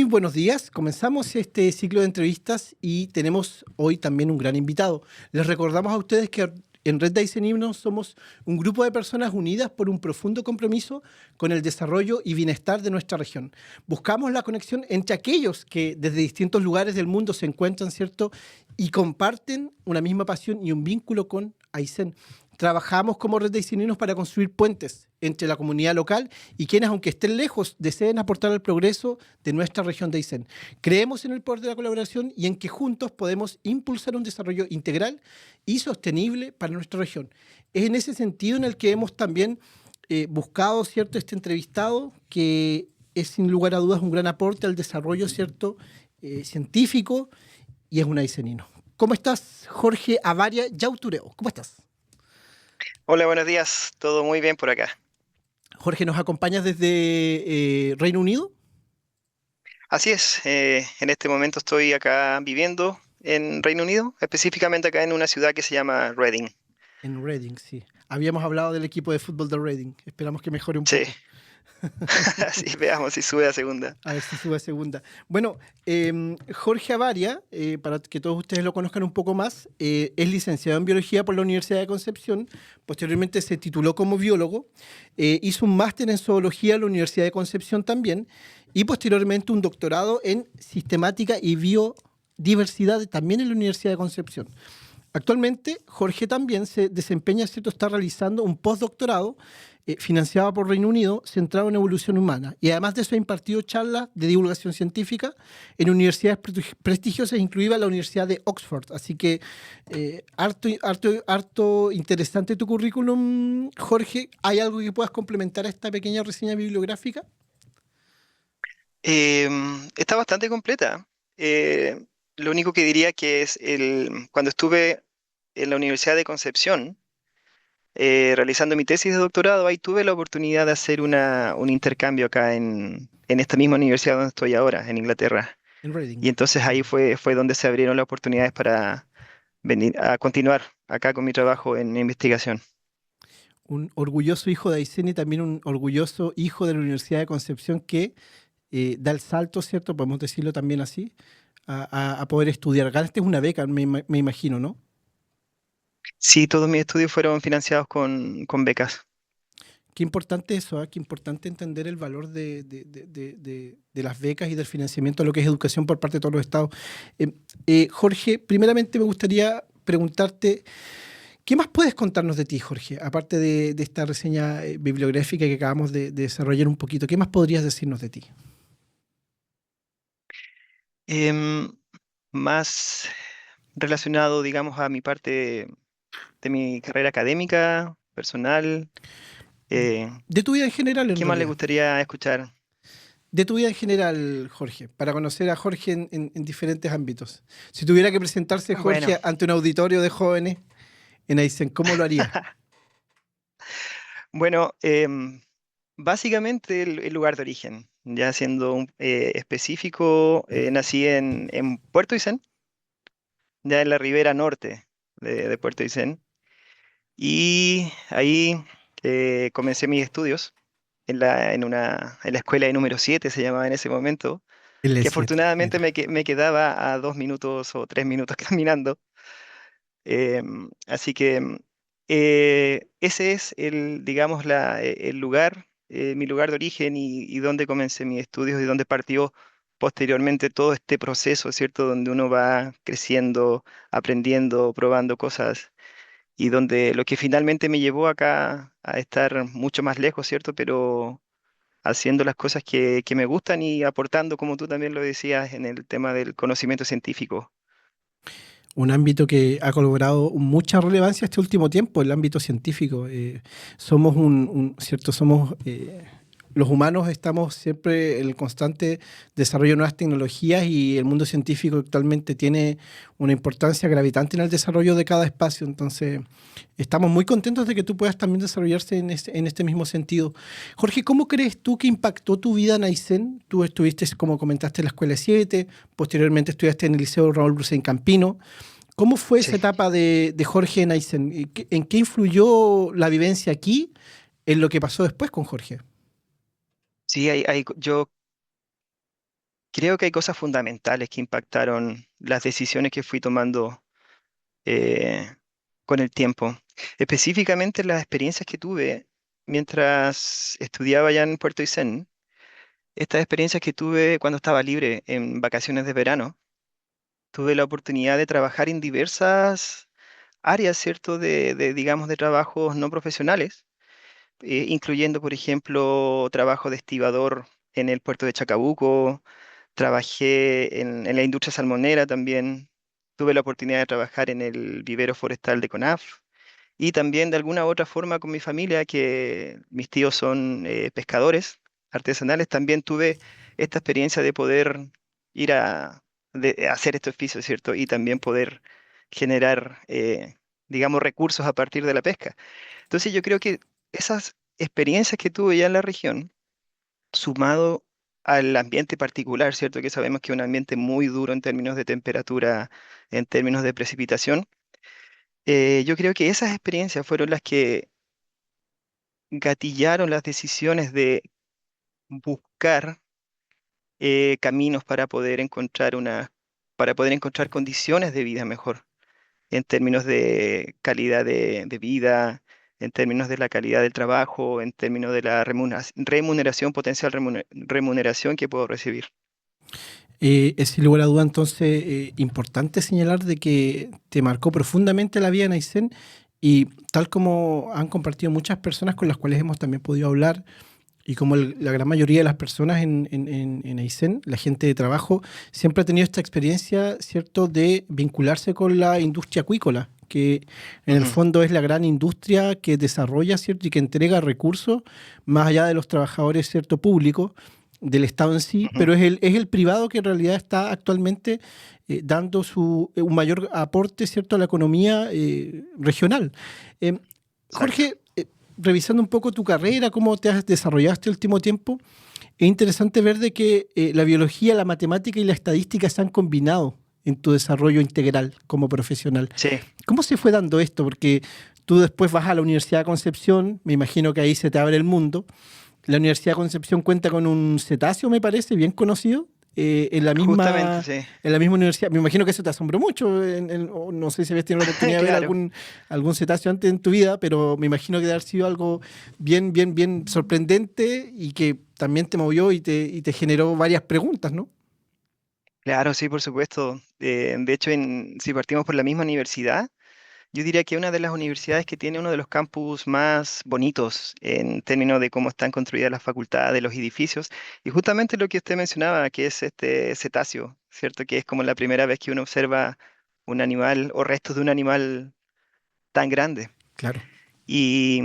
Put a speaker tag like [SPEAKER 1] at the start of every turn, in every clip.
[SPEAKER 1] buenos días. Comenzamos este ciclo de entrevistas y tenemos hoy también un gran invitado. Les recordamos a ustedes que en Red Daisen Himnos somos un grupo de personas unidas por un profundo compromiso con el desarrollo y bienestar de nuestra región. Buscamos la conexión entre aquellos que desde distintos lugares del mundo se encuentran, ¿cierto? Y comparten una misma pasión y un vínculo con Aysén. Trabajamos como Red Daisen Himnos para construir puentes entre la comunidad local y quienes, aunque estén lejos, deseen aportar al progreso de nuestra región de Aysén. Creemos en el poder de la colaboración y en que juntos podemos impulsar un desarrollo integral y sostenible para nuestra región. Es en ese sentido en el que hemos también buscado, ¿cierto?, este entrevistado, que es sin lugar a dudas un gran aporte al desarrollo, ¿cierto?, científico, y es un aicenino. ¿Cómo estás, Jorge Avaria Yautureo? ¿Cómo estás?
[SPEAKER 2] Hola, buenos días. Todo muy bien por acá.
[SPEAKER 1] Jorge, ¿nos acompañas desde Reino Unido?
[SPEAKER 2] Así es, en este momento estoy acá viviendo en Reino Unido, específicamente acá en una ciudad que se llama Reading.
[SPEAKER 1] En Reading, sí. Habíamos hablado del equipo de fútbol de Reading. Esperamos que mejore un
[SPEAKER 2] Sí,
[SPEAKER 1] poco.
[SPEAKER 2] así veamos si sube a segunda.
[SPEAKER 1] A ver si sube a segunda. Bueno, Jorge Avaria, para que todos ustedes lo conozcan un poco más, es licenciado en Biología por la Universidad de Concepción. Posteriormente se tituló como biólogo. Hizo un máster en Zoología en la Universidad de Concepción también. Y posteriormente un doctorado en Sistemática y Biodiversidad también en la Universidad de Concepción. Actualmente, Jorge también se desempeña, ¿cierto? Está realizando un postdoctorado financiado por Reino Unido, centrado en evolución humana. Y además de eso ha impartido charlas de divulgación científica en universidades prestigiosas, incluida la Universidad de Oxford. Así que harto interesante tu currículum, Jorge. ¿Hay algo que puedas complementar a esta pequeña reseña bibliográfica?
[SPEAKER 2] Está bastante completa. Eh, lo único que diría que es cuando estuve en la Universidad de Concepción, realizando mi tesis de doctorado, ahí tuve la oportunidad de hacer un intercambio acá en esta misma universidad donde estoy ahora, en Inglaterra.
[SPEAKER 1] En Reading.
[SPEAKER 2] Y entonces ahí fue donde se abrieron las oportunidades para venir a continuar acá con mi trabajo en investigación.
[SPEAKER 1] Un orgulloso hijo de Aysén y también un orgulloso hijo de la Universidad de Concepción que da el salto, ¿cierto? Podemos decirlo también así, a poder estudiar. Ganaste una beca, me imagino, ¿no?
[SPEAKER 2] Sí, todos mis estudios fueron financiados con becas.
[SPEAKER 1] Qué importante eso, ¿eh? Qué importante entender el valor de las becas y del financiamiento de lo que es educación por parte de todos los estados. Jorge, primeramente me gustaría preguntarte, ¿qué más puedes contarnos de ti, Jorge? Aparte de esta reseña bibliográfica que acabamos de desarrollar un poquito, ¿qué más podrías decirnos de ti?
[SPEAKER 2] Em, Más relacionado, digamos, a mi parte de mi carrera académica, personal, eh,
[SPEAKER 1] De tu vida en general, en
[SPEAKER 2] ¿qué más le
[SPEAKER 1] realidad.
[SPEAKER 2] gustaría escuchar?
[SPEAKER 1] De tu vida en general, Jorge, para conocer a Jorge en diferentes ámbitos. Si tuviera que presentarse
[SPEAKER 2] Bueno,
[SPEAKER 1] Jorge ante un auditorio de jóvenes en Aysén, ¿cómo lo haría?
[SPEAKER 2] bueno, básicamente el lugar de origen, ya siendo específico, nací en Puerto Aysén, ya en la ribera norte de Puerto Aysén, y ahí comencé mis estudios en la escuela de número 7 se llamaba en ese momento,
[SPEAKER 1] El
[SPEAKER 2] que
[SPEAKER 1] E7,
[SPEAKER 2] afortunadamente
[SPEAKER 1] mira.
[SPEAKER 2] me quedaba a 2 minutos o 3 minutos caminando. Así que ese es digamos, el lugar, mi lugar de origen y donde comencé mis estudios y donde partió posteriormente todo este proceso, ¿cierto? Donde uno va creciendo, aprendiendo, probando cosas y donde lo que finalmente me llevó acá a estar mucho más lejos, ¿cierto? Pero haciendo las cosas que me gustan y aportando, como tú también lo decías, en el tema del conocimiento científico.
[SPEAKER 1] Un ámbito que ha cobrado mucha relevancia este último tiempo, el ámbito científico. Somos ¿cierto? Somos, los humanos estamos siempre en el constante desarrollo de nuevas tecnologías y el mundo científico actualmente tiene una importancia gravitante en el desarrollo de cada espacio. Entonces, estamos muy contentos de que tú puedas también desarrollarse en este mismo sentido. Jorge, ¿cómo crees tú que impactó tu vida en Aysén? Tú estuviste, como comentaste, en la Escuela 7, posteriormente estudiaste en el Liceo Raúl Brusén Campino. ¿Cómo fue
[SPEAKER 2] Sí,
[SPEAKER 1] esa etapa de Jorge en Aysén? ¿Y en qué influyó la vivencia aquí en lo que pasó después con Jorge?
[SPEAKER 2] sí, yo creo que hay cosas fundamentales que impactaron las decisiones que fui tomando eh, con el tiempo. Específicamente las experiencias que tuve mientras estudiaba allá en Puerto Aysén, estas experiencias que tuve cuando estaba libre en vacaciones de verano, tuve la oportunidad de trabajar en diversas áreas, ¿cierto? Digamos, de trabajos no profesionales, incluyendo, por ejemplo, trabajo de estibador en el puerto de Chacabuco. Trabajé en la industria salmonera también. Tuve la oportunidad de trabajar en el vivero forestal de CONAF y también de alguna u otra forma con mi familia, que mis tíos son pescadores artesanales. También tuve esta experiencia de poder ir a hacer este oficio, ¿cierto? Y también poder generar, digamos, recursos a partir de la pesca. Entonces yo creo que esas experiencias que tuve ya en la región, sumado al ambiente particular, ¿cierto? Que sabemos que es un ambiente muy duro en términos de temperatura, en términos de precipitación. Yo creo que esas experiencias fueron las que gatillaron las decisiones de buscar caminos para poder encontrar condiciones de vida mejor, en términos de calidad de vida, en términos de la calidad del trabajo, en términos de la remuneración, potencial remuneración que puedo recibir.
[SPEAKER 1] Es sin lugar a duda entonces importante señalar de que te marcó profundamente la vida en Aysén y tal como han compartido muchas personas con las cuales hemos también podido hablar y como la gran mayoría de las personas en Aysén, la gente de trabajo, siempre ha tenido esta experiencia, ¿cierto?, de vincularse con la industria acuícola, que en el
[SPEAKER 2] Ujú,
[SPEAKER 1] fondo es la gran industria que desarrolla, ¿cierto?, y que entrega recursos más allá de los trabajadores, ¿cierto?, públicos del Estado en sí,
[SPEAKER 2] ujú.
[SPEAKER 1] pero es el privado que en realidad está actualmente dando un mayor aporte, ¿cierto?, a la economía regional. Eh,
[SPEAKER 2] Exacto.
[SPEAKER 1] Jorge, revisando un poco tu carrera, cómo te has desarrollado este último tiempo, es interesante ver de que la biología, la matemática y la estadística se han combinado en tu desarrollo integral como profesional.
[SPEAKER 2] Sí,
[SPEAKER 1] ¿Cómo se fue dando esto? Porque tú después vas a la Universidad de Concepción, me imagino que ahí se te abre el mundo. La Universidad de Concepción cuenta con un cetáceo, me parece, bien conocido,
[SPEAKER 2] justamente, sí.
[SPEAKER 1] en la misma universidad. Me imagino que eso te asombró mucho. O no sé si habías tenido la oportunidad de ver
[SPEAKER 2] Claro.
[SPEAKER 1] algún cetáceo antes en tu vida, pero me imagino que debe haber sido algo bien, bien, bien sorprendente y que también te movió y te generó varias preguntas, ¿no?
[SPEAKER 2] Claro, sí, por supuesto. De hecho, si partimos por la misma universidad, yo diría que una de las universidades que tiene uno de los campus más bonitos en términos de cómo están construidas las facultades, los edificios, y justamente lo que usted mencionaba, que es este cetáceo, ¿cierto? Que es como la primera vez que uno observa un animal o restos de un animal tan grande.
[SPEAKER 1] Claro.
[SPEAKER 2] Y,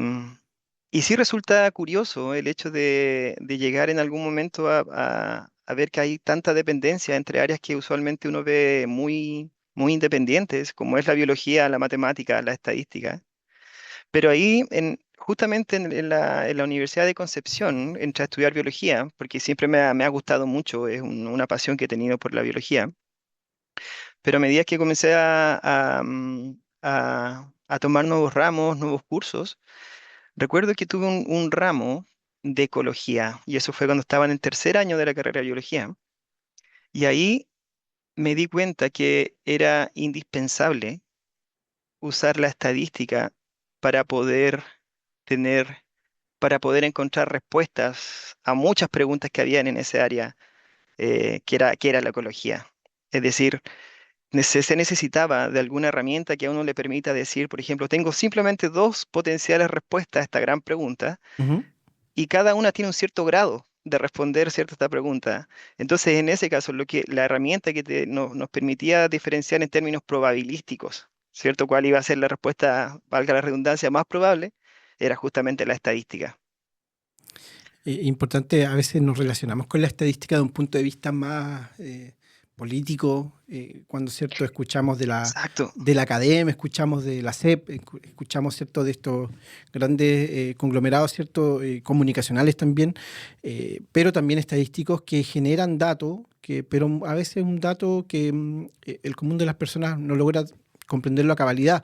[SPEAKER 2] y sí resulta curioso el hecho de llegar en algún momento a ver que hay tanta dependencia entre áreas que usualmente uno ve muy independientes, como es la biología, la matemática, la estadística. Pero ahí, justamente en la Universidad de Concepción, entré a estudiar biología, porque siempre me ha gustado mucho, es una pasión que he tenido por la biología. Pero a medida que comencé a tomar nuevos ramos, nuevos cursos, recuerdo que tuve un ramo de ecología, y eso fue cuando estaba en el tercer año de la carrera de biología, y ahí me di cuenta que era indispensable usar la estadística para poder tener, para poder encontrar respuestas a muchas preguntas que habían en ese área, que era la ecología. Es decir, se necesitaba de alguna herramienta que a uno le permita decir, por ejemplo, tengo simplemente dos potenciales respuestas a esta gran pregunta
[SPEAKER 1] Ujú.
[SPEAKER 2] y cada una tiene un cierto grado de responder cierto esta pregunta. Entonces, en ese caso, la herramienta que nos permitía diferenciar en términos probabilísticos, ¿cierto? ¿Cuál iba a ser la respuesta, valga la redundancia, más probable? Era justamente la estadística.
[SPEAKER 1] Importante, a veces nos relacionamos con la estadística de un punto de vista más político, cuando cierto escuchamos
[SPEAKER 2] Exacto.
[SPEAKER 1] de la academia, escuchamos de la SEP, escuchamos cierto de estos grandes conglomerados cierto comunicacionales también, pero también estadísticos que generan datos, pero a veces un dato que el común de las personas no logra comprenderlo a cabalidad.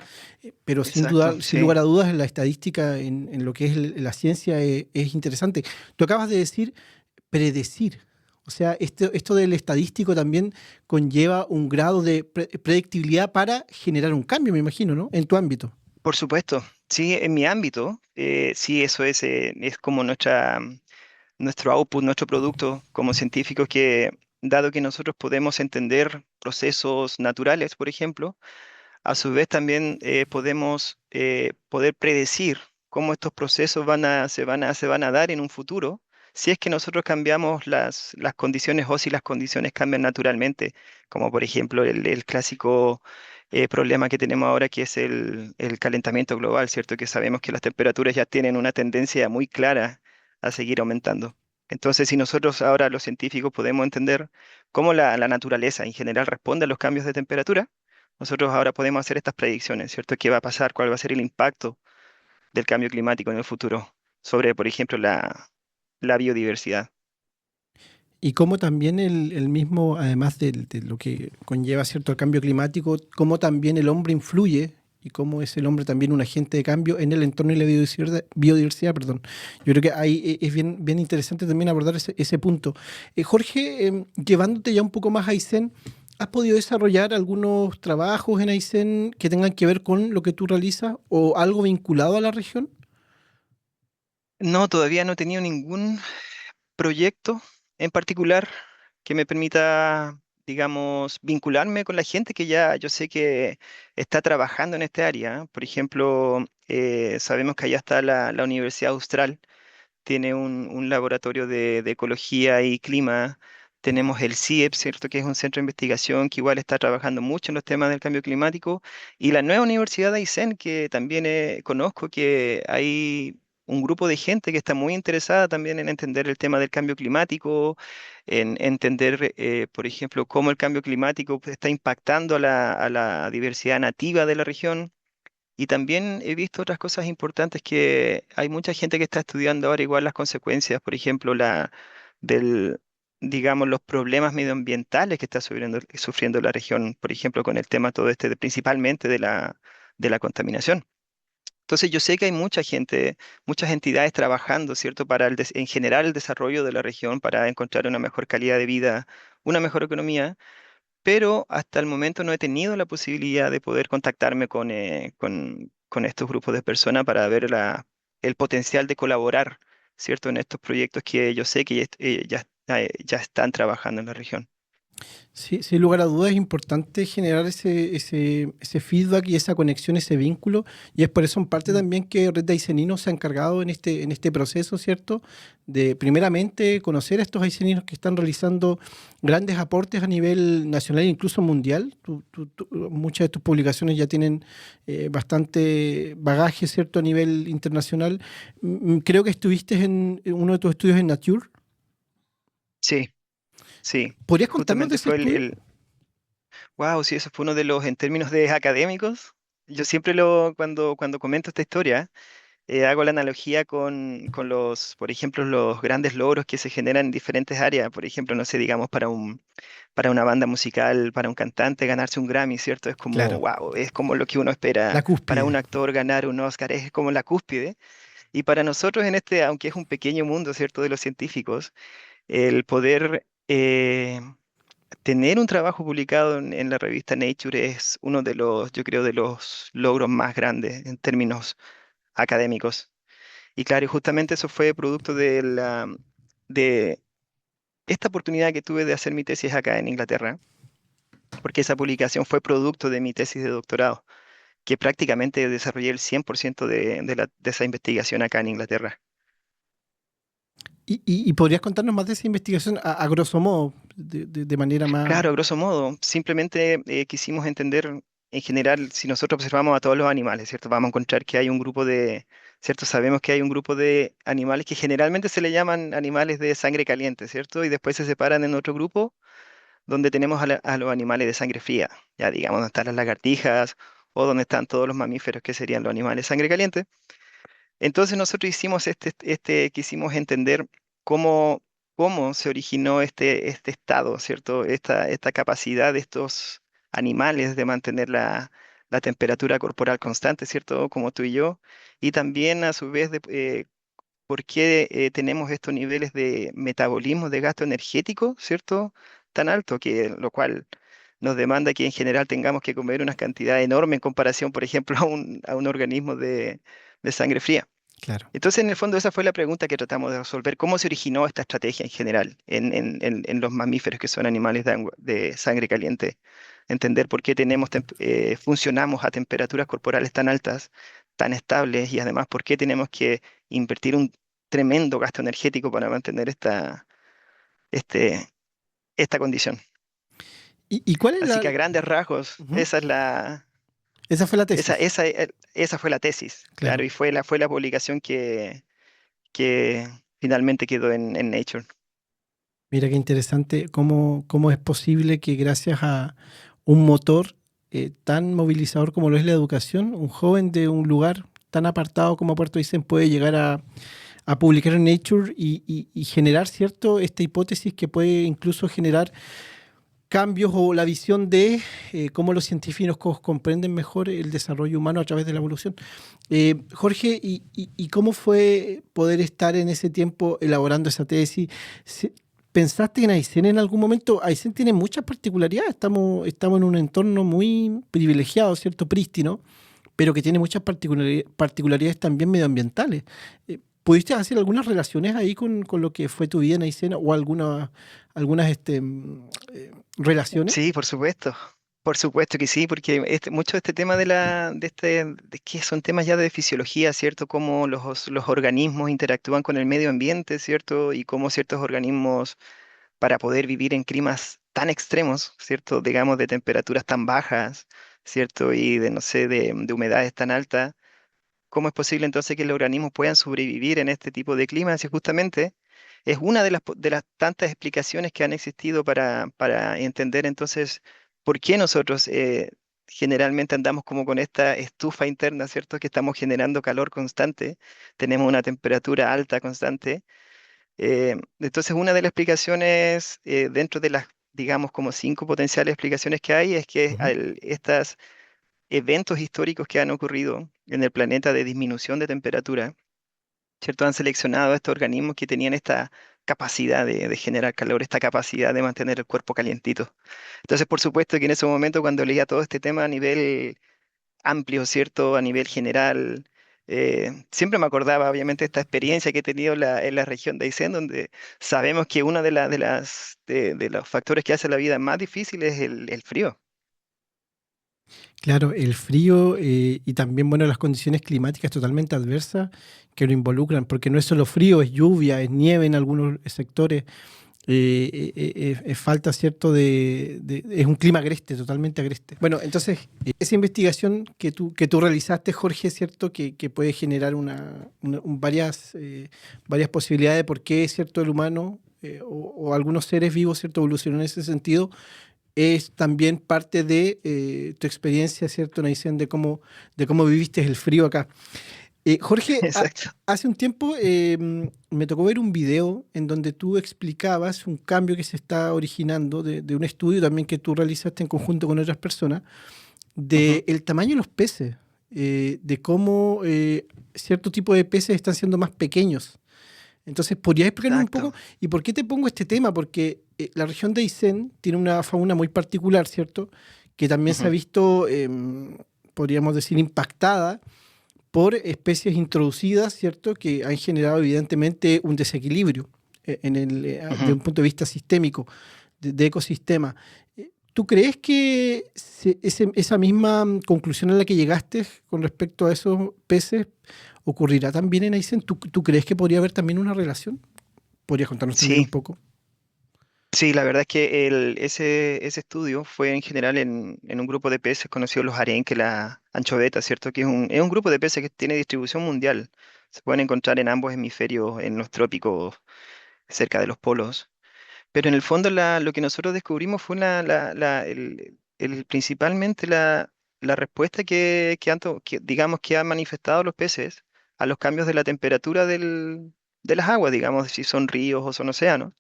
[SPEAKER 1] Pero sin
[SPEAKER 2] Exacto,
[SPEAKER 1] duda, sin
[SPEAKER 2] sí.
[SPEAKER 1] lugar a dudas, la estadística en lo que es la ciencia es interesante. Tú acabas de decir predecir. O sea, esto del estadístico también conlleva un grado de predictibilidad para generar un cambio, me imagino, ¿no? En tu ámbito.
[SPEAKER 2] Por supuesto, sí, en mi ámbito, sí, eso es como nuestro output, nuestro producto como científicos que, dado que nosotros podemos entender procesos naturales, por ejemplo, a su vez también podemos poder predecir cómo estos procesos se van a dar en un futuro, si es que nosotros cambiamos las condiciones o si las condiciones cambian naturalmente, como por ejemplo el clásico problema que tenemos ahora que es el calentamiento global, ¿cierto? Que sabemos que las temperaturas ya tienen una tendencia muy clara a seguir aumentando. Entonces, si nosotros ahora los científicos podemos entender cómo la naturaleza en general responde a los cambios de temperatura, nosotros ahora podemos hacer estas predicciones, ¿cierto? ¿Qué va a pasar? ¿Cuál va a ser el impacto del cambio climático en el futuro sobre, por ejemplo, la biodiversidad?
[SPEAKER 1] Y cómo también el mismo, además de lo que conlleva cierto el cambio climático, cómo también el hombre influye y cómo es el hombre también un agente de cambio en el entorno y la biodiversidad, perdón. Yo creo que ahí es bien interesante también abordar ese punto. Jorge, llevándote ya un poco más a Aysén, ¿has podido desarrollar algunos trabajos en Aysén que tengan que ver con lo que tú realizas o algo vinculado a la región?
[SPEAKER 2] No, todavía no he tenido ningún proyecto en particular que me permita, digamos, vincularme con la gente que ya yo sé que está trabajando en este área. Por ejemplo, sabemos que allá está la Universidad Austral, tiene un laboratorio de ecología y clima. Tenemos el CIEP, ¿cierto? Que es un centro de investigación que igual está trabajando mucho en los temas del cambio climático. Y la nueva Universidad de Aysén, que también conozco que hay un grupo de gente que está muy interesada también en entender el tema del cambio climático, en entender, por ejemplo, cómo el cambio climático pues, está impactando a la diversidad nativa de la región. Y también he visto otras cosas importantes que hay mucha gente que está estudiando ahora igual las consecuencias, por ejemplo, del, digamos, los problemas medioambientales que está sufriendo la región, por ejemplo, con el tema todo este, principalmente de la contaminación. Entonces yo sé que hay mucha gente, muchas entidades trabajando, ¿cierto?, para en general el desarrollo de la región, para encontrar una mejor calidad de vida, una mejor economía, pero hasta el momento no he tenido la posibilidad de poder contactarme con estos grupos de personas para ver el potencial de colaborar, ¿cierto?, en estos proyectos que yo sé que ya están trabajando en la región.
[SPEAKER 1] Sí, sin lugar a dudas es importante generar ese feedback y esa conexión, ese vínculo. Y es por eso en parte
[SPEAKER 2] Mm.
[SPEAKER 1] también que Red de Aiceninos se ha encargado en este proceso, ¿cierto? De primeramente conocer a estos aiceninos que están realizando grandes aportes a nivel nacional e incluso mundial. Muchas de tus publicaciones ya tienen bastante bagaje, ¿cierto? A nivel internacional. Creo que estuviste en uno de tus estudios en Nature.
[SPEAKER 2] Sí, sí,
[SPEAKER 1] ¿Podrías contarnos de
[SPEAKER 2] justamente
[SPEAKER 1] ese
[SPEAKER 2] fue
[SPEAKER 1] estudio?
[SPEAKER 2] wow, sí, eso fue uno de los, en términos de académicos, yo siempre cuando comento esta historia, hago la analogía con por ejemplo, los grandes logros que se generan en diferentes áreas. Por ejemplo, no sé, digamos, para una banda musical, para un cantante, ganarse un Grammy, ¿cierto? Es como,
[SPEAKER 1] Claro,
[SPEAKER 2] wow, es como lo que uno
[SPEAKER 1] la
[SPEAKER 2] espera. Para un
[SPEAKER 1] cúspide.
[SPEAKER 2] actor ganar un Oscar es como la cúspide. Y para nosotros en este, aunque es un pequeño mundo, ¿cierto? De los científicos, el poder tener un trabajo publicado en la revista Nature es uno de los, yo creo, de los logros más grandes en términos académicos. Y claro, y justamente eso fue producto de esta oportunidad que tuve de hacer mi tesis acá en Inglaterra, porque esa publicación fue producto de mi tesis de doctorado, que prácticamente desarrollé el 100% de esa investigación acá en Inglaterra.
[SPEAKER 1] Y podrías contarnos más de esa investigación a grosso modo, de manera más...
[SPEAKER 2] Claro, a grosso modo, simplemente quisimos entender en general, si nosotros observamos a todos los animales, ¿cierto? Vamos a encontrar que hay un grupo ¿cierto? Sabemos que hay un grupo de animales que generalmente se le llaman animales de sangre caliente, ¿cierto? Y después se separan en otro grupo donde tenemos a los animales de sangre fría, ya digamos, donde están las lagartijas o donde están todos los mamíferos que serían los animales de sangre caliente. Entonces nosotros hicimos quisimos entender cómo, cómo se originó este estado, ¿cierto? Esta capacidad de estos animales de mantener la temperatura corporal constante, ¿cierto? Como tú y yo, y también a su vez por qué tenemos estos niveles de metabolismo de gasto energético, ¿cierto? Tan alto, que lo cual nos demanda que en general tengamos que comer una cantidad enorme en comparación, por ejemplo, a un organismo de sangre fría.
[SPEAKER 1] Claro.
[SPEAKER 2] Entonces, en el fondo, esa fue la pregunta que tratamos de resolver. ¿Cómo se originó esta estrategia en general en los mamíferos que son animales de sangre caliente? Entender por qué funcionamos a temperaturas corporales tan altas, tan estables, y además por qué tenemos que invertir un tremendo gasto energético para mantener este, esta condición.
[SPEAKER 1] ¿Y cuál es
[SPEAKER 2] Así
[SPEAKER 1] la...?
[SPEAKER 2] que a grandes rasgos,
[SPEAKER 1] Ujú. Esa fue la tesis,
[SPEAKER 2] esa fue la tesis, claro,
[SPEAKER 1] claro.
[SPEAKER 2] y fue la publicación que finalmente quedó en Nature.
[SPEAKER 1] Mira qué interesante cómo es posible que gracias a un motor tan movilizador como lo es la educación, un joven de un lugar tan apartado como Puerto Aysén puede llegar a publicar en Nature y generar, ¿cierto?, esta hipótesis que puede incluso generar cambios o la visión de cómo los científicos comprenden mejor el desarrollo humano a través de la evolución. Jorge, ¿y cómo fue poder estar en ese tiempo elaborando esa tesis? Se- ¿Pensaste en Aysén en algún momento? Aysén tiene muchas particularidades, estamos en un entorno muy privilegiado, ¿cierto? Prístino, pero que tiene muchas particularidades también medioambientales. ¿Pudiste hacer algunas relaciones ahí con lo que fue tu vida en Aysén o algunas relaciones?
[SPEAKER 2] Sí, por supuesto. Por supuesto que sí, porque mucho de este tema de que son temas ya de fisiología, ¿cierto? Cómo los organismos interactúan con el medio ambiente, ¿cierto? Y cómo ciertos organismos, para poder vivir en climas tan extremos, ¿cierto? Digamos, de temperaturas tan bajas, ¿cierto? Y de, no sé, de humedades tan altas, ¿cómo es posible entonces que los organismos puedan sobrevivir en este tipo de climas? Y justamente es una de las tantas explicaciones que han existido para entender entonces por qué nosotros generalmente andamos como con esta estufa interna, ¿cierto? Que estamos generando calor constante, tenemos una temperatura alta constante. Entonces, una de las explicaciones dentro de las, digamos, como 5 potenciales explicaciones que hay, es que
[SPEAKER 1] Ujú.
[SPEAKER 2] estas eventos históricos que han ocurrido en el planeta de disminución de temperatura, ¿cierto? Han seleccionado estos organismos que tenían esta capacidad de generar calor, esta capacidad de mantener el cuerpo calientito. Entonces, por supuesto que en ese momento, cuando leía todo este tema a nivel amplio, ¿cierto? A nivel general, siempre me acordaba, obviamente, esta experiencia que he tenido en la región de Aysén, donde sabemos que uno de los factores que hace la vida más difícil es el frío.
[SPEAKER 1] Claro, el frío y también, bueno, las condiciones climáticas totalmente adversas que lo involucran, porque no es solo frío, es lluvia, es nieve en algunos sectores, es falta, ¿cierto? Es un clima agreste, totalmente agreste. Bueno, entonces, esa investigación que tú realizaste, Jorge, ¿cierto? Que puede generar varias posibilidades de por qué, ¿cierto? El humano o algunos seres vivos, ¿cierto? Evolucionan en ese sentido es también parte de tu experiencia, ¿cierto, Naisen, de cómo viviste el frío acá. Jorge,
[SPEAKER 2] Exacto.
[SPEAKER 1] hace un tiempo me tocó ver un video en donde tú explicabas un cambio que se está originando de un estudio también que tú realizaste en conjunto con otras personas,
[SPEAKER 2] Ujú.
[SPEAKER 1] del tamaño de los peces, de cómo cierto tipo de peces están siendo más pequeños. Entonces, ¿podrías explicarnos un poco?
[SPEAKER 2] Exacto.
[SPEAKER 1] ¿Y por qué te pongo este tema? Porque la región de Aysén tiene una fauna muy particular, ¿cierto? Que también se ha
[SPEAKER 2] Ujú.
[SPEAKER 1] visto, podríamos decir, impactada por especies introducidas, ¿cierto? Que han generado evidentemente un desequilibrio de
[SPEAKER 2] Ujú.
[SPEAKER 1] un punto de vista sistémico, de ecosistema. ¿Tú crees que esa misma conclusión a la que llegaste con respecto a esos peces ocurrirá también en Aysén? ¿Tú crees que podría haber también una relación? ¿Podrías contarnos también un
[SPEAKER 2] Sí,
[SPEAKER 1] poco?
[SPEAKER 2] sí, la verdad es que ese estudio fue en general en un grupo de peces conocidos los arenques, la anchoveta, ¿cierto? Que es un grupo de peces que tiene distribución mundial. Se pueden encontrar en ambos hemisferios, en los trópicos, cerca de los polos. Pero en el fondo lo que nosotros descubrimos fue principalmente la respuesta digamos, que han manifestado los peces a los cambios de la temperatura de las aguas, digamos, si son ríos o son océanos.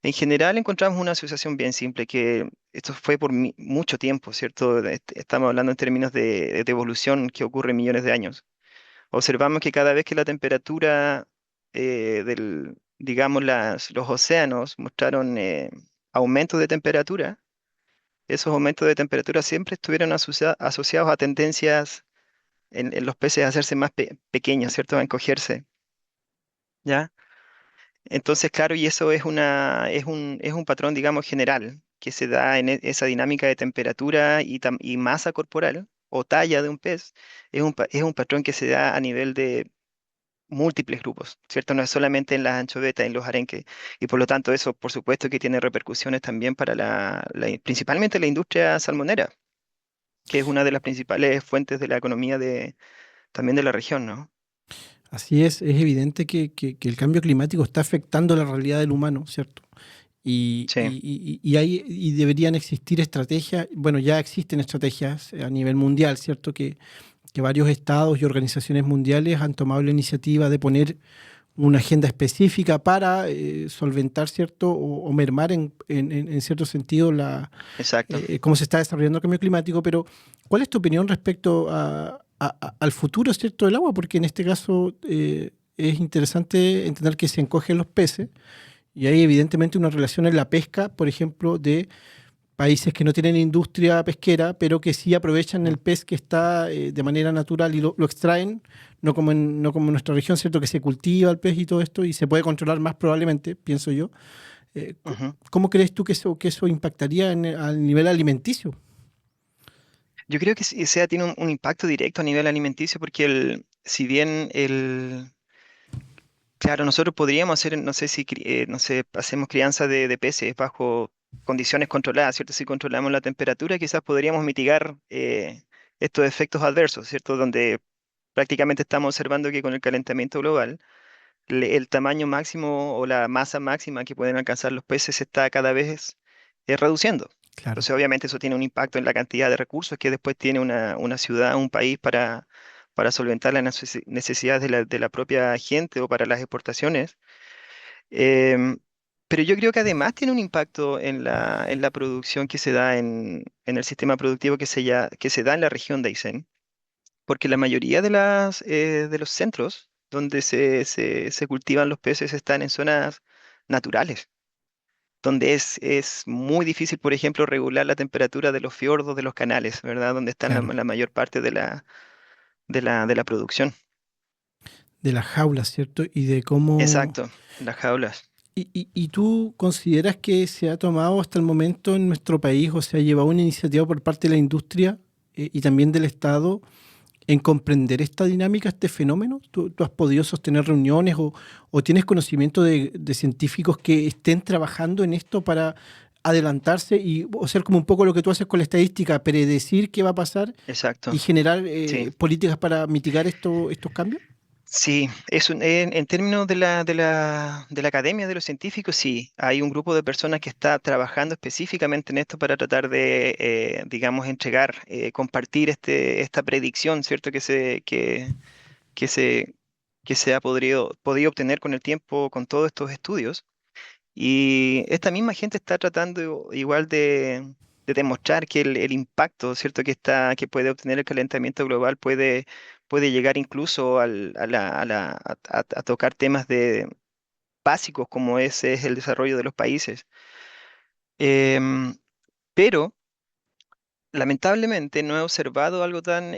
[SPEAKER 2] En general encontramos una asociación bien simple, que esto fue por mucho tiempo, ¿cierto? Estamos hablando en términos de evolución que ocurre millones de años. Observamos que cada vez que la temperatura digamos, los océanos mostraron aumentos de temperatura. Esos aumentos de temperatura siempre estuvieron asociados a tendencias en los peces a hacerse más pequeños, ¿cierto? A encogerse, ¿ya? Entonces, claro, y eso es un patrón, digamos, general que se da en esa dinámica de temperatura y masa corporal o talla de un pez. Es un patrón que se da a nivel de múltiples grupos, ¿cierto? No es solamente en las anchovetas, en los arenques. Y por lo tanto, eso, por supuesto, que tiene repercusiones también para principalmente la industria salmonera, que es una de las principales fuentes de la economía también de la región, ¿no?
[SPEAKER 1] Así es evidente que el cambio climático está afectando la realidad del humano, ¿cierto?
[SPEAKER 2] Sí,
[SPEAKER 1] Y deberían existir estrategias, bueno, ya existen estrategias a nivel mundial, ¿cierto? Que varios estados y organizaciones mundiales han tomado la iniciativa de poner una agenda específica para solventar, ¿cierto? O mermar en cierto sentido
[SPEAKER 2] exacto.
[SPEAKER 1] cómo se está desarrollando el cambio climático, pero ¿cuál es tu opinión respecto al futuro, ¿cierto? Del agua? Porque en este caso es interesante entender que se encogen los peces y hay evidentemente una relación en la pesca, por ejemplo, de países que no tienen industria pesquera, pero que sí aprovechan el
[SPEAKER 2] Mm.
[SPEAKER 1] pez que está de manera natural y lo extraen, no como en nuestra región, ¿cierto? Que se cultiva el pez y todo esto y se puede controlar más probablemente, pienso yo.
[SPEAKER 2] Ujú.
[SPEAKER 1] ¿Cómo crees tú que eso impactaría al nivel alimenticio?
[SPEAKER 2] Yo creo que sí, tiene un impacto directo a nivel alimenticio porque si bien claro, nosotros podríamos hacer, no sé si, no sé, hacemos crianza de peces bajo condiciones controladas, ¿cierto? Si controlamos la temperatura, quizás podríamos mitigar estos efectos adversos, ¿cierto? Donde prácticamente estamos observando que con el calentamiento global, el tamaño máximo o la masa máxima que pueden alcanzar los peces se está cada vez reduciendo.
[SPEAKER 1] Claro,
[SPEAKER 2] Entonces, obviamente, eso tiene un impacto en la cantidad de recursos que después tiene una ciudad, un país para solventar las necesidades de la propia gente o para las exportaciones. Em, pero yo creo que además tiene un impacto en en la producción que se da en el sistema productivo que se da en la región de Aysén, porque la mayoría de los centros donde se cultivan los peces están en zonas naturales, donde es muy difícil, por ejemplo, regular la temperatura de los fiordos, de los canales, ¿verdad? Donde están
[SPEAKER 1] claro.
[SPEAKER 2] la mayor parte de la producción.
[SPEAKER 1] De las jaulas, ¿cierto? Y de cómo...
[SPEAKER 2] Exacto, las jaulas.
[SPEAKER 1] ¿Y tú consideras que se ha tomado hasta el momento en nuestro país o se ha llevado una iniciativa por parte de la industria y también del Estado en comprender esta dinámica, este fenómeno? ¿Tú has podido sostener reuniones o tienes conocimiento de científicos que estén trabajando en esto para adelantarse y o hacer como un poco lo que tú haces con la estadística, predecir qué va a pasar
[SPEAKER 2] Exacto,
[SPEAKER 1] y generar
[SPEAKER 2] sí.
[SPEAKER 1] políticas para mitigar estos cambios?
[SPEAKER 2] Sí, en términos de la academia de los científicos, sí, hay un grupo de personas que está trabajando específicamente en esto para tratar de, digamos, entregar, compartir esta predicción, ¿cierto? Que se, que se ha podido obtener con el tiempo con todos estos estudios. Y esta misma gente está tratando igual de demostrar que el impacto, ¿cierto? Que puede obtener el calentamiento global puede llegar incluso a tocar temas básicos como ese es el desarrollo de los países. Em, pero lamentablemente no he observado algo tan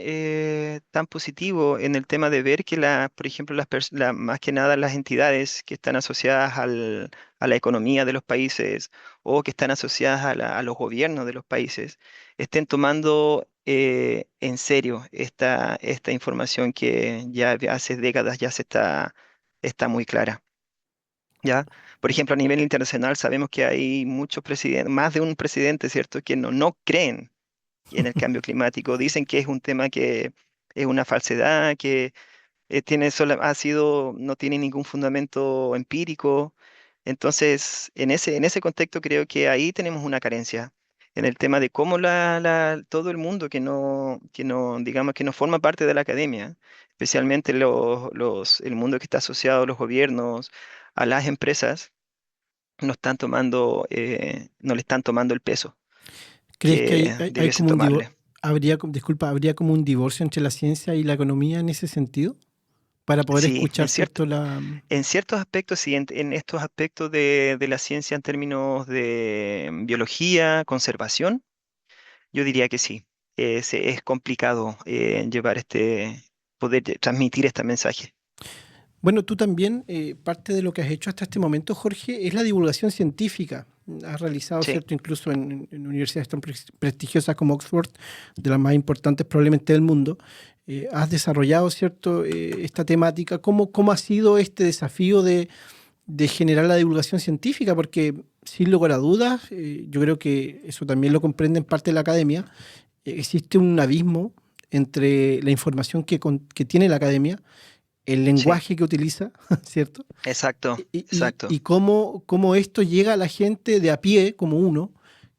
[SPEAKER 2] positivo en el tema de ver que, por ejemplo, más que nada las entidades que están asociadas a la economía de los países o que están asociadas a los gobiernos de los países estén tomando en serio esta información que ya hace décadas ya está muy clara. ¿Ya? Por ejemplo, a nivel internacional sabemos que hay muchos presidentes, más de un presidente, ¿cierto?, que no creen y en el cambio climático. Dicen que es un tema que es una falsedad, que no tiene ningún fundamento empírico. Entonces, en ese contexto creo que ahí tenemos una carencia en el tema de cómo todo el mundo digamos, que no forma parte de la academia, especialmente el mundo que está asociado a los gobiernos, a las empresas, no le están tomando el peso
[SPEAKER 1] ¿Crees que
[SPEAKER 2] que
[SPEAKER 1] hay
[SPEAKER 2] debiesen
[SPEAKER 1] como un
[SPEAKER 2] tomarle.
[SPEAKER 1] disculpa, habría como un divorcio entre la ciencia y la economía en ese sentido? para poder
[SPEAKER 2] Sí,
[SPEAKER 1] escuchar, ¿cierto?
[SPEAKER 2] en ciertos aspectos, sí, en estos aspectos de la ciencia en términos de biología, conservación, yo diría que sí. Es complicado llevar poder transmitir este mensaje.
[SPEAKER 1] Bueno, tú también, parte de lo que has hecho hasta este momento, Jorge, es la divulgación científica. Has realizado,
[SPEAKER 2] Sí,
[SPEAKER 1] ¿cierto? Incluso en universidades tan prestigiosas como Oxford, de las más importantes probablemente del mundo. Has desarrollado, ¿cierto? Esta temática. ¿Cómo ha sido este desafío de generar la divulgación científica? Porque, sin lugar a dudas, yo creo que eso también lo comprende en parte la academia, existe un abismo entre la información que tiene la academia, el
[SPEAKER 2] sí,
[SPEAKER 1] lenguaje que utiliza, ¿cierto?
[SPEAKER 2] exacto,
[SPEAKER 1] Y
[SPEAKER 2] exacto,
[SPEAKER 1] cómo esto llega a la gente de a pie, como uno,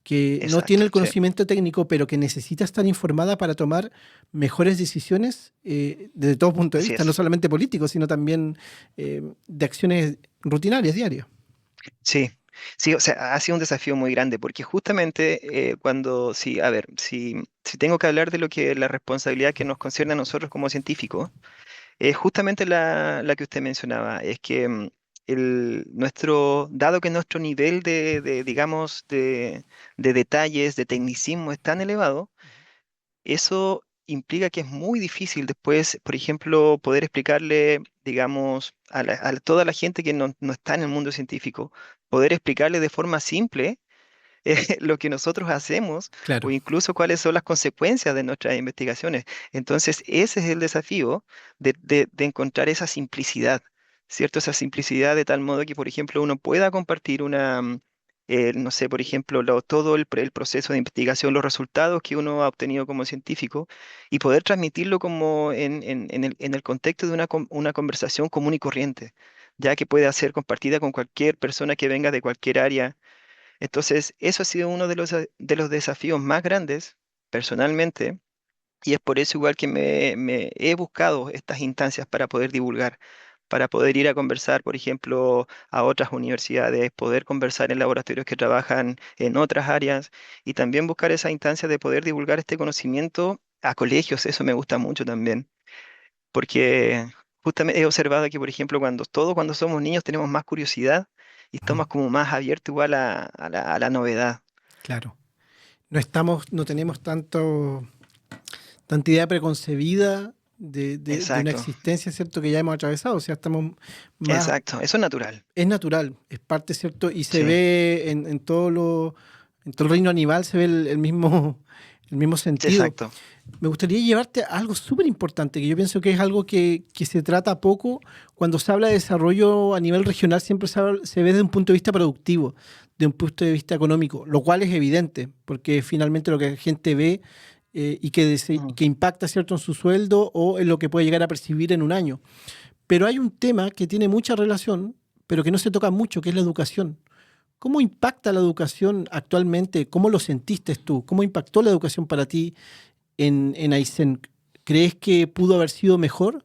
[SPEAKER 1] que no
[SPEAKER 2] exacto,
[SPEAKER 1] tiene el
[SPEAKER 2] sí,
[SPEAKER 1] conocimiento técnico, pero que necesita estar informada para tomar mejores decisiones desde todo punto de
[SPEAKER 2] así
[SPEAKER 1] vista, no
[SPEAKER 2] es.
[SPEAKER 1] solamente políticos, sino también de acciones rutinarias, diarias.
[SPEAKER 2] Sí, sí, o sea, ha sido un desafío muy grande porque justamente sí, a ver, si tengo que hablar de lo que la responsabilidad que nos concierne a nosotros como científicos, es justamente la que usted mencionaba, es que dado que nuestro nivel digamos, de detalles, de tecnicismo es tan elevado, eso implica que es muy difícil después, por ejemplo, poder explicarle, digamos, a toda la gente que no está en el mundo científico, poder explicarle de forma simple lo que nosotros hacemos o
[SPEAKER 1] Claro.
[SPEAKER 2] incluso cuáles son las consecuencias de nuestras investigaciones. Entonces, ese es el desafío de encontrar esa simplicidad, ¿cierto? Esa simplicidad de tal modo que, por ejemplo, uno pueda compartir no sé, por ejemplo, todo el proceso de investigación, los resultados que uno ha obtenido como científico y poder transmitirlo como en el contexto de una conversación común y corriente, ya que puede ser compartida con cualquier persona que venga de cualquier área. Entonces, eso ha sido uno de los desafíos más grandes personalmente, y es por eso igual que me he buscado estas instancias para poder divulgar, para poder ir a conversar, por ejemplo, a otras universidades, poder conversar en laboratorios que trabajan en otras áreas, y también buscar esa instancia de poder divulgar este conocimiento a colegios. Eso me gusta mucho también, porque justamente he observado que, por ejemplo, cuando somos niños tenemos más curiosidad y
[SPEAKER 1] Ujú.
[SPEAKER 2] estamos como más abiertos igual a la novedad.
[SPEAKER 1] Claro. No tenemos tanta idea preconcebida de una
[SPEAKER 2] Exacto,
[SPEAKER 1] existencia, ¿cierto? Que ya hemos atravesado. O sea, estamos más.
[SPEAKER 2] exacto, eso es natural.
[SPEAKER 1] Es natural, es parte, ¿cierto? Y se
[SPEAKER 2] Sí,
[SPEAKER 1] ve en todo el reino animal, se ve el mismo sentido.
[SPEAKER 2] exacto.
[SPEAKER 1] Me gustaría llevarte a algo súper importante, que yo pienso que es algo que se trata poco. Cuando se habla de desarrollo a nivel regional, siempre se ve desde un punto de vista productivo, de un punto de vista económico, lo cual es evidente, porque finalmente lo que la gente ve
[SPEAKER 2] Mm.
[SPEAKER 1] que impacta, ¿cierto?, en su sueldo o en lo que puede llegar a percibir en un año. Pero hay un tema que tiene mucha relación, pero que no se toca mucho, que es la educación. ¿Cómo impacta la educación actualmente? ¿Cómo lo sentiste tú? ¿Cómo impactó la educación para ti en Aysén? ¿Crees que pudo haber sido mejor?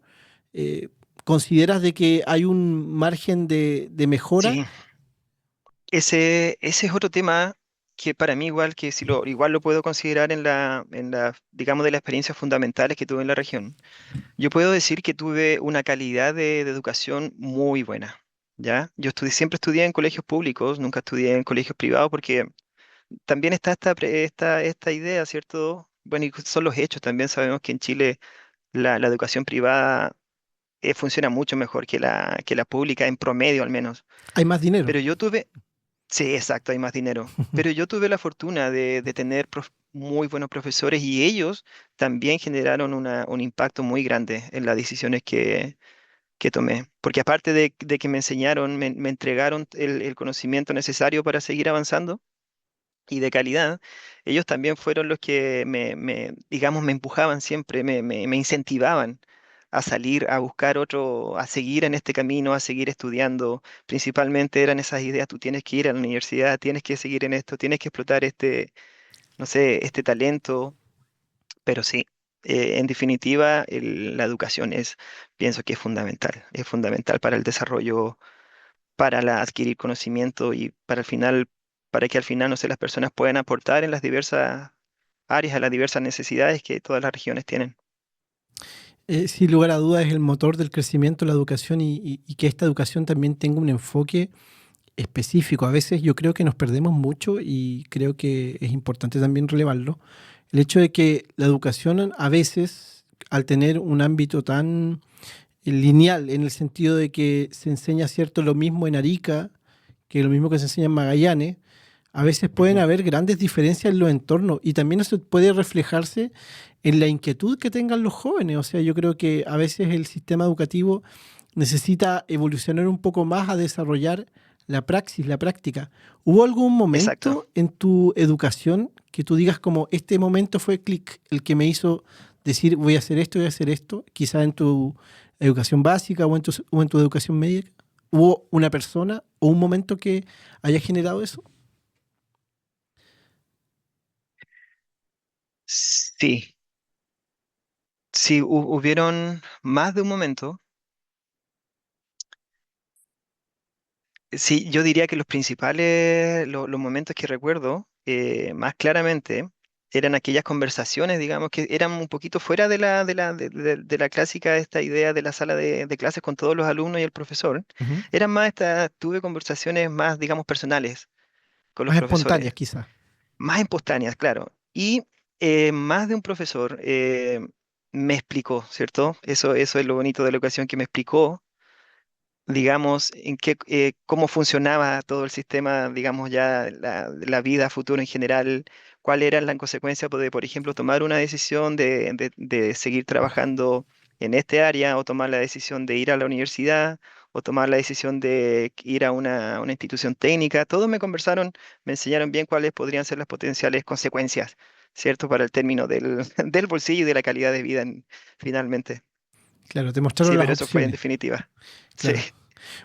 [SPEAKER 1] Eh, ¿Consideras de que hay un margen de mejora?
[SPEAKER 2] Sí, ese es otro tema que para mí igual lo puedo considerar digamos, de las experiencias fundamentales que tuve en la región. Yo puedo decir que tuve una calidad de educación muy buena, ¿ya? Siempre estudié en colegios públicos, nunca estudié en colegios privados porque también está esta idea, ¿cierto? Bueno, y son los hechos, también sabemos que en Chile la educación privada funciona mucho mejor que la pública, en promedio al menos.
[SPEAKER 1] Hay más dinero.
[SPEAKER 2] Pero sí, exacto, hay más dinero. Pero yo tuve la fortuna de tener muy buenos profesores y ellos también generaron un impacto muy grande en las decisiones que tomé. Porque aparte de que me enseñaron, me entregaron el conocimiento necesario para seguir avanzando y de calidad, ellos también fueron los que digamos, me empujaban siempre, me incentivaban a salir, a buscar otro, a seguir en este camino, a seguir estudiando. Principalmente eran esas ideas: tú tienes que ir a la universidad, tienes que seguir en esto, tienes que explotar no sé, este talento. Pero sí, en definitiva, la educación pienso que es fundamental para el desarrollo, para adquirir conocimiento y para que al final, no sé, las personas puedan aportar en las diversas áreas, a las diversas necesidades que todas las regiones tienen.
[SPEAKER 1] Sin lugar a dudas es el motor del crecimiento de la educación y que esta educación también tenga un enfoque específico. A veces yo creo que nos perdemos mucho y creo que es importante también relevarlo. El hecho de que la educación a veces, al tener un ámbito tan lineal, en el sentido de que se enseña cierto lo mismo en Arica que lo mismo que se enseña en Magallanes, a veces pueden
[SPEAKER 2] Ujú.
[SPEAKER 1] haber grandes diferencias en los entornos y también eso puede reflejarse en la inquietud que tengan los jóvenes. O sea, yo creo que a veces el sistema educativo necesita evolucionar un poco más a desarrollar la praxis, la práctica. ¿Hubo algún
[SPEAKER 2] Exacto.
[SPEAKER 1] momento en tu educación que tú digas como este momento fue clic, el que me hizo decir voy a hacer esto, voy a hacer esto? Quizá en tu educación básica o en tu educación media. ¿Hubo una persona o un momento que haya generado eso?
[SPEAKER 2] Sí, sí, hubieron más de un momento. Sí, yo diría que los principales, los momentos que recuerdo más claramente eran aquellas conversaciones, digamos, que eran un poquito fuera de la clásica, esta idea de la sala de clases con todos los alumnos y el profesor.
[SPEAKER 1] Ujú.
[SPEAKER 2] Eran más, tuve conversaciones más, digamos, personales con los
[SPEAKER 1] Más
[SPEAKER 2] profesores,
[SPEAKER 1] espontáneas, quizás.
[SPEAKER 2] más espontáneas, claro. Y más de un profesor me explicó, ¿cierto? Eso es lo bonito de la educación, que me explicó, digamos, cómo funcionaba todo el sistema, digamos, ya la vida futura en general, cuál era la consecuencia de, por ejemplo, tomar una decisión de seguir trabajando en este área, o tomar la decisión de ir a la universidad, o tomar la decisión de ir a una institución técnica. Todos me conversaron, me enseñaron bien cuáles podrían ser las potenciales consecuencias, ¿cierto? Para el término del, del bolsillo y de la calidad de vida finalmente.
[SPEAKER 1] Claro, te mostraron
[SPEAKER 2] Sí,
[SPEAKER 1] las
[SPEAKER 2] pero eso fue en
[SPEAKER 1] opciones.
[SPEAKER 2] definitiva. Sí,
[SPEAKER 1] Claro.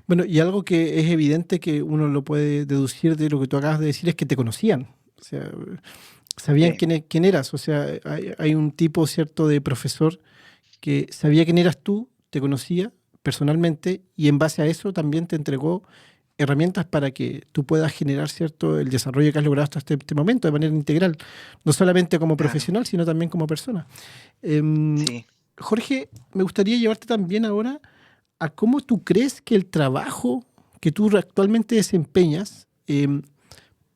[SPEAKER 1] Bueno, y algo que es evidente que uno lo puede deducir de lo que tú acabas de decir es que te conocían. O sea, sabían
[SPEAKER 2] sí.
[SPEAKER 1] quién eras. O sea, hay un tipo, cierto, de profesor que sabía quién eras tú, te conocía personalmente y en base a eso también te entregó herramientas para que tú puedas generar, cierto, el desarrollo que has logrado hasta este momento de manera integral, no solamente como
[SPEAKER 2] Claro,
[SPEAKER 1] profesional, sino también como persona. Em,
[SPEAKER 2] sí.
[SPEAKER 1] Jorge, me gustaría llevarte también ahora a cómo tú crees que el trabajo que tú actualmente desempeñas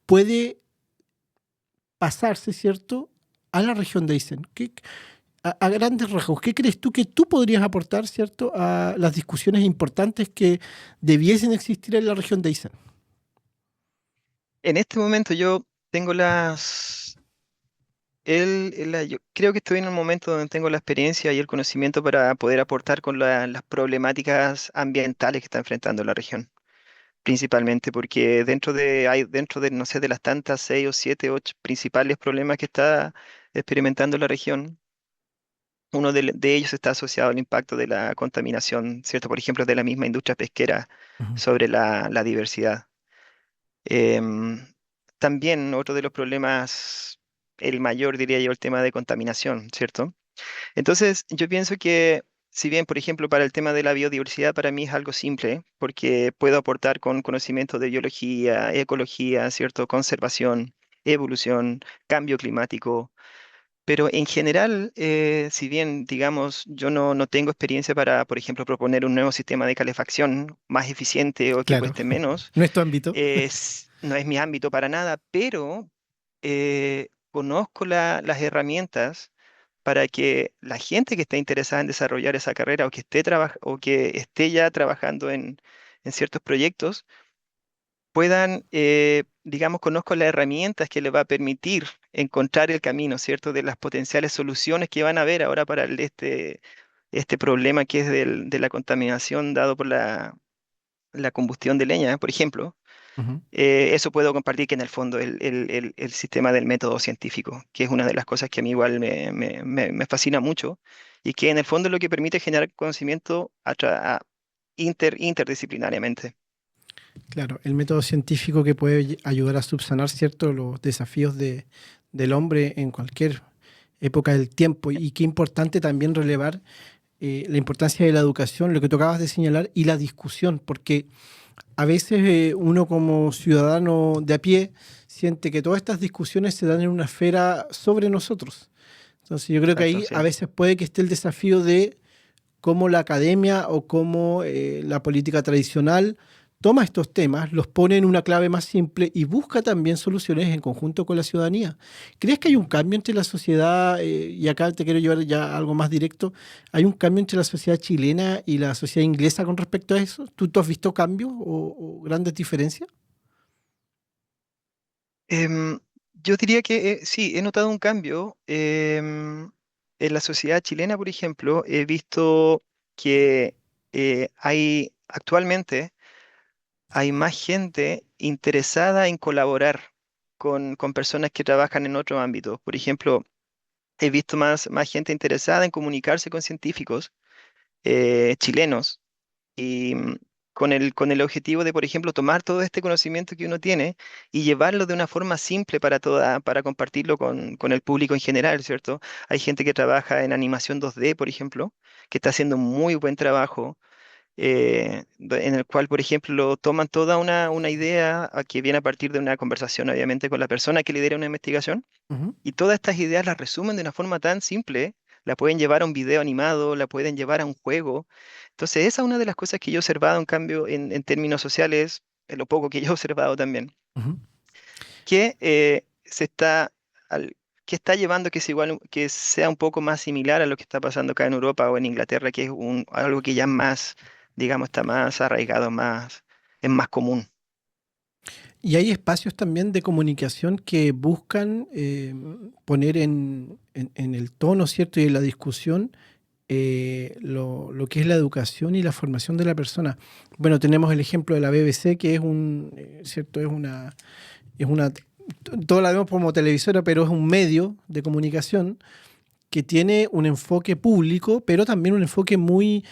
[SPEAKER 1] puede pasarse, ¿cierto?, a la región de Aysén. A grandes rasgos, ¿qué crees tú que tú podrías aportar, ¿cierto?, a las discusiones importantes que debiesen existir en la región de Aysén?
[SPEAKER 2] En este momento yo tengo yo creo que estoy en un momento donde tengo la experiencia y el conocimiento para poder aportar con las problemáticas ambientales que está enfrentando la región. Principalmente porque dentro de, no sé, de las tantas 6 o 7, 8 principales problemas que está experimentando la región, uno de ellos está asociado al impacto de la contaminación, ¿cierto? Por ejemplo, de la misma industria pesquera
[SPEAKER 1] Ujú,
[SPEAKER 2] sobre la diversidad. Em, También otro de los problemas, el mayor diría yo, el tema de contaminación, ¿cierto? Entonces, yo pienso que si bien, por ejemplo, para el tema de la biodiversidad, para mí es algo simple, porque puedo aportar con conocimientos de biología, ecología, ¿cierto? Conservación, evolución, cambio climático. Pero en general, si bien, digamos, yo no tengo experiencia para, por ejemplo, proponer un nuevo sistema de calefacción más eficiente o que
[SPEAKER 1] claro,
[SPEAKER 2] cueste menos,
[SPEAKER 1] no es tu ámbito.
[SPEAKER 2] no es mi ámbito para nada, pero conozco las herramientas para que la gente que esté interesada en desarrollar esa carrera, o que esté ya trabajando en ciertos proyectos, puedan, digamos, conozco las herramientas que les va a permitir encontrar el camino, ¿cierto? De las potenciales soluciones que van a haber ahora para este problema que es de la contaminación dado por la combustión de leña, por ejemplo.
[SPEAKER 1] Ujú.
[SPEAKER 2] Eso puedo compartir, que en el fondo el sistema del método científico, que es una de las cosas que a mí igual me fascina mucho, y que en el fondo es lo que permite generar conocimiento interdisciplinariamente.
[SPEAKER 1] Claro, el método científico que puede ayudar a subsanar, ¿cierto?, los desafíos del hombre en cualquier época del tiempo. Y qué importante también relevar la importancia de la educación, lo que tú acabas de señalar, y la discusión, porque a veces uno como ciudadano de a pie siente que todas estas discusiones se dan en una esfera sobre nosotros. Entonces yo creo que
[SPEAKER 2] Exacto,
[SPEAKER 1] ahí a
[SPEAKER 2] sí.
[SPEAKER 1] veces puede que esté el desafío de cómo la academia o cómo la política tradicional toma estos temas, los pone en una clave más simple y busca también soluciones en conjunto con la ciudadanía. ¿Crees que hay un cambio entre la sociedad, y acá te quiero llevar ya a algo más directo, hay un cambio entre la sociedad chilena y la sociedad inglesa con respecto a eso? ¿Tú has visto cambios o grandes diferencias?
[SPEAKER 2] Em, yo diría que sí, he notado un cambio. En la sociedad chilena, por ejemplo, he visto que hay actualmente hay más gente interesada en colaborar con personas que trabajan en otros ámbitos. Por ejemplo, he visto más gente interesada en comunicarse con científicos chilenos y con el objetivo de, por ejemplo, tomar todo este conocimiento que uno tiene y llevarlo de una forma simple para compartirlo con el público en general, ¿cierto? Hay gente que trabaja en animación 2D, por ejemplo, que está haciendo un muy buen trabajo, en el cual, por ejemplo, toman toda una idea que viene a partir de una conversación, obviamente, con la persona que lidera una investigación
[SPEAKER 1] Ujú,
[SPEAKER 2] y todas estas ideas las resumen de una forma tan simple, la pueden llevar a un video animado, la pueden llevar a un juego. Entonces, esa es una de las cosas que yo he observado, en cambio, en términos sociales, en lo poco que yo he observado también,
[SPEAKER 1] ujú.
[SPEAKER 2] que al- que está llevando que, que sea un poco más similar a lo que está pasando acá en Europa o en Inglaterra, que es algo que ya más, digamos, está más arraigado, es más común.
[SPEAKER 1] Y hay espacios también de comunicación que buscan poner en el tono, ¿cierto? Y en la discusión lo que es la educación y la formación de la persona. Bueno, tenemos el ejemplo de la BBC, que es ¿cierto? Es una, todo la vemos como televisora, pero es un medio de comunicación que tiene un enfoque público, pero también un enfoque muy,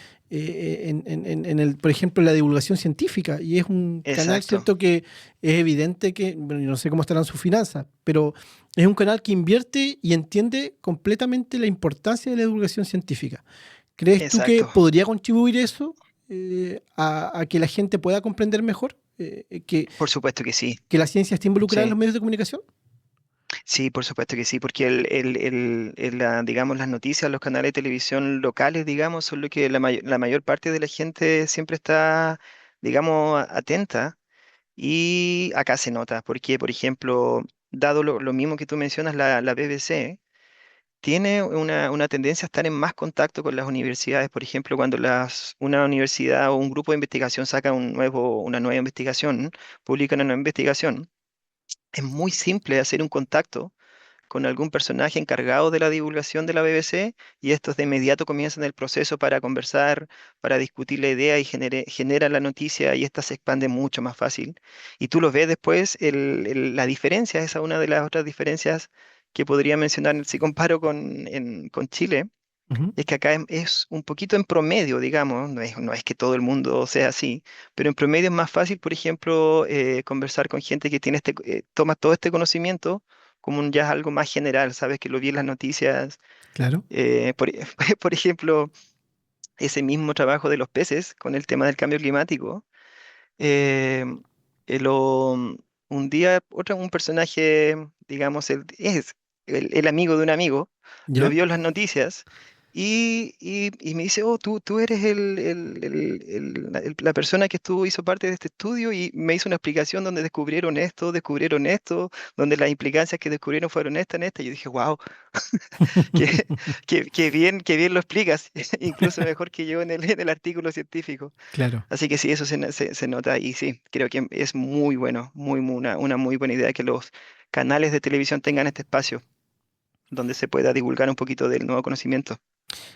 [SPEAKER 1] por ejemplo, en la divulgación científica. Y es un canal,
[SPEAKER 2] Exacto,
[SPEAKER 1] ¿cierto?, que es evidente que, bueno, yo no sé cómo estarán sus finanzas, pero es un canal que invierte y entiende completamente la importancia de la divulgación científica. ¿Crees tú que
[SPEAKER 2] exacto.
[SPEAKER 1] podría contribuir eso a que la gente pueda comprender mejor
[SPEAKER 2] Por supuesto que sí.
[SPEAKER 1] que la ciencia esté involucrada en
[SPEAKER 2] Sí.
[SPEAKER 1] los medios de comunicación?
[SPEAKER 2] Sí, por supuesto que sí, porque digamos, las noticias, los canales de televisión locales, digamos, son lo que la mayor parte de la gente siempre está, digamos, atenta. Y acá se nota, porque, por ejemplo, dado lo mismo que tú mencionas, la BBC tiene una tendencia a estar en más contacto con las universidades. Por ejemplo, cuando una universidad o un grupo de investigación saca una nueva investigación, publica una nueva investigación, es muy simple hacer un contacto con algún personaje encargado de la divulgación de la BBC y estos de inmediato comienzan el proceso para conversar, para discutir la idea y genera la noticia y esta se expande mucho más fácil. Y tú lo ves después, la diferencia, esa es una de las otras diferencias que podría mencionar si comparo con Chile.
[SPEAKER 1] Ujú.
[SPEAKER 2] Es que acá es un poquito en promedio, digamos, no es que todo el mundo sea así, pero en promedio es más fácil, por ejemplo, conversar con gente que toma todo este conocimiento como ya algo más general, sabes que lo vi en las noticias,
[SPEAKER 1] Claro,
[SPEAKER 2] por ejemplo, ese mismo trabajo de los peces con el tema del cambio climático. eh, eh, lo- un día, un personaje, digamos, es el amigo de un amigo, lo
[SPEAKER 1] ¿ya?
[SPEAKER 2] vio en las noticias y me dice, oh, tú eres la persona que hizo parte de este estudio y me hizo una explicación donde descubrieron esto, donde las implicancias que descubrieron fueron esta. Y yo dije, wow, qué, qué bien lo explicas, incluso mejor que yo en el artículo científico.
[SPEAKER 1] Claro.
[SPEAKER 2] Así que sí, eso se nota y sí, creo que es muy bueno, una muy buena idea que los canales de televisión tengan este espacio donde se pueda divulgar un poquito del nuevo conocimiento.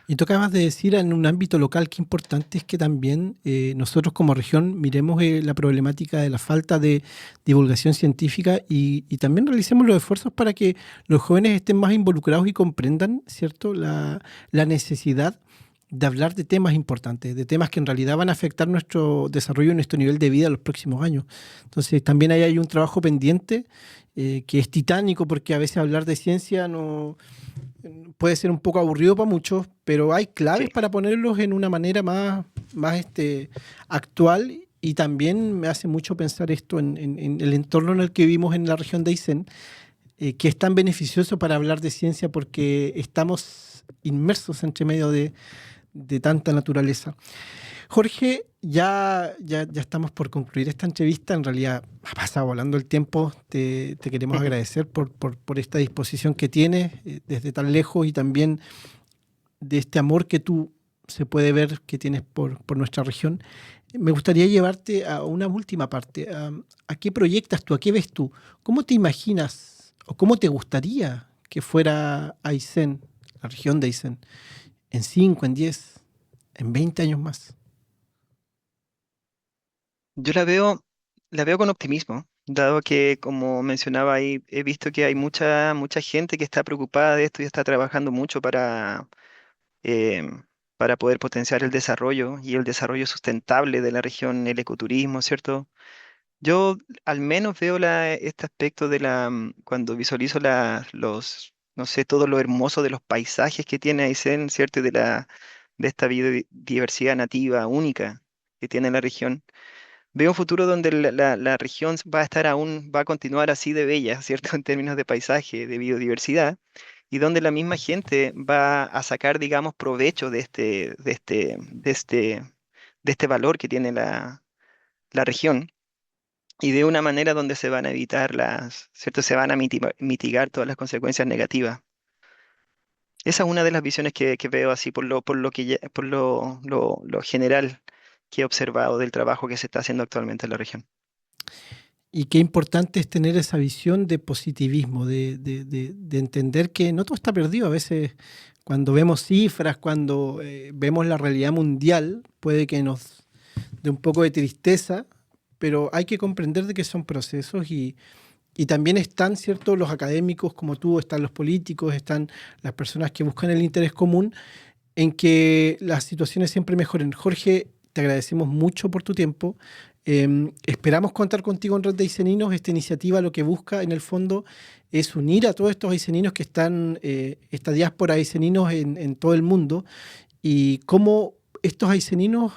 [SPEAKER 1] Y tú acabas de decir en un ámbito local que importante es que también nosotros como región miremos la problemática de la falta de divulgación científica y también realicemos los esfuerzos para que los jóvenes estén más involucrados y comprendan, ¿cierto?, la necesidad de hablar de temas importantes, de temas que en realidad van a afectar nuestro desarrollo y nuestro nivel de vida en los próximos años. Entonces también ahí hay un trabajo pendiente que es titánico porque a veces hablar de ciencia no puede ser un poco aburrido para muchos, pero hay
[SPEAKER 2] Sí,
[SPEAKER 1] claves para ponerlos en una manera más actual y también me hace mucho pensar esto en el entorno en el que vivimos en la región de Aysén, que es tan beneficioso para hablar de ciencia porque estamos inmersos entre medio de tanta naturaleza. Jorge, ya estamos por concluir esta entrevista. En realidad ha pasado volando el tiempo. Te queremos agradecer por esta disposición que tienes desde tan lejos y también de este amor que tú se puede ver que tienes por nuestra región. Me gustaría llevarte a una última parte. ¿A qué proyectas tú? ¿A qué ves tú? ¿Cómo te imaginas o cómo te gustaría que fuera Aysén, la región de Aysén, en 5, en 10, en 20 años más?
[SPEAKER 2] Yo la veo con optimismo, dado que, como mencionaba ahí, he visto que hay mucha gente que está preocupada de esto y está trabajando mucho eh, para poder potenciar el desarrollo y el desarrollo sustentable de la región, el ecoturismo, ¿cierto? Yo al menos veo este aspecto cuando visualizo no sé, todo lo hermoso de los paisajes que tiene Aysén, ¿cierto? Y de esta biodiversidad nativa única que tiene la región. Veo un futuro donde la región va a continuar así de bella, ¿cierto? En términos de paisaje, de biodiversidad, y donde la misma gente va a sacar, digamos, provecho de este valor que tiene la región, y de una manera donde se van a evitar ¿cierto? Se van a mitigar todas las consecuencias negativas. Esa es una de las visiones que veo así por lo general que he observado del trabajo que se está haciendo actualmente en la región.
[SPEAKER 1] Y qué importante es tener esa visión de positivismo, de entender que no todo está perdido. A veces cuando vemos cifras, cuando vemos la realidad mundial, puede que nos dé un poco de tristeza, pero hay que comprender de que son procesos y también están, ¿cierto?, los académicos como tú, están los políticos, están las personas que buscan el interés común en que las situaciones siempre mejoren. Jorge, te agradecemos mucho por tu tiempo. Esperamos contar contigo en Red de Ayseninos. Esta iniciativa lo que busca en el fondo es unir a todos estos ayseninos que están, esta diáspora de ayseninos en todo el mundo, y cómo estos ayseninos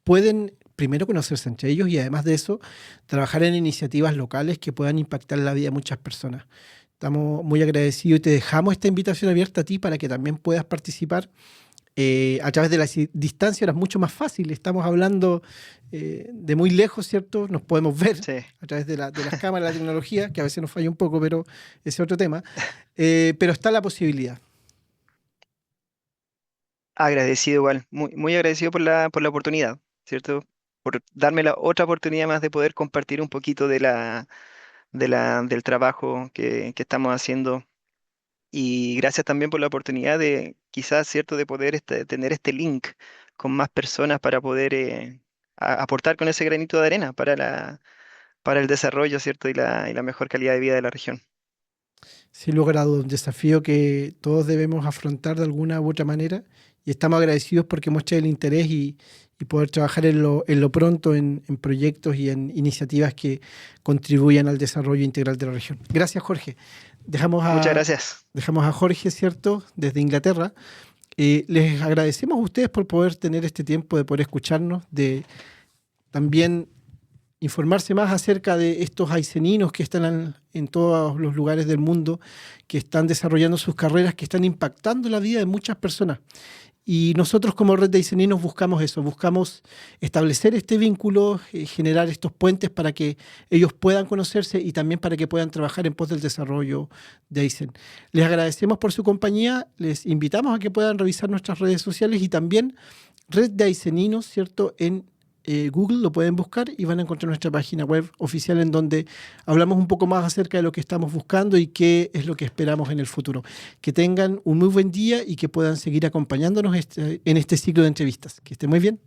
[SPEAKER 1] pueden primero conocerse entre ellos y además de eso trabajar en iniciativas locales que puedan impactar la vida de muchas personas. Estamos muy agradecidos y te dejamos esta invitación abierta a ti para que también puedas participar a través de la distancia. Ahora es mucho más fácil, estamos hablando de muy lejos, ¿cierto? Nos podemos ver
[SPEAKER 2] Sí,
[SPEAKER 1] a través de las cámaras, la tecnología, que a veces nos falla un poco, pero ese es otro tema. Pero está la posibilidad.
[SPEAKER 2] agradecido igual, muy agradecido por la oportunidad, ¿cierto? Por darme la otra oportunidad más de poder compartir un poquito del trabajo que estamos haciendo. Y gracias también por la oportunidad de quizás, ¿cierto?, de poder tener este link con más personas para poder aportar con ese granito de arena para el desarrollo, ¿cierto?, y la mejor calidad de vida de la región.
[SPEAKER 1] Sin lugar a dudas, un desafío que todos debemos afrontar de alguna u otra manera, y estamos agradecidos porque muestra el interés y poder trabajar en lo pronto en proyectos y en iniciativas que contribuyan al desarrollo integral de la región. Gracias, Jorge. Dejamos
[SPEAKER 2] Muchas
[SPEAKER 1] a,
[SPEAKER 2] gracias.
[SPEAKER 1] dejamos a Jorge, ¿cierto?, desde Inglaterra. Les agradecemos a ustedes por poder tener este tiempo de poder escucharnos, de también informarse más acerca de estos ayseninos que están en todos los lugares del mundo, que están desarrollando sus carreras, que están impactando la vida de muchas personas. Y nosotros como Red de Ayseninos buscamos eso, buscamos establecer este vínculo, generar estos puentes para que ellos puedan conocerse y también para que puedan trabajar en pos del desarrollo de Aysen. Les agradecemos por su compañía, les invitamos a que puedan revisar nuestras redes sociales y también Red de Ayseninos, ¿cierto?, en Google lo pueden buscar y van a encontrar nuestra página web oficial en donde hablamos un poco más acerca de lo que estamos buscando y qué es lo que esperamos en el futuro. Que tengan un muy buen día y que puedan seguir acompañándonos en este ciclo de entrevistas. Que estén muy bien.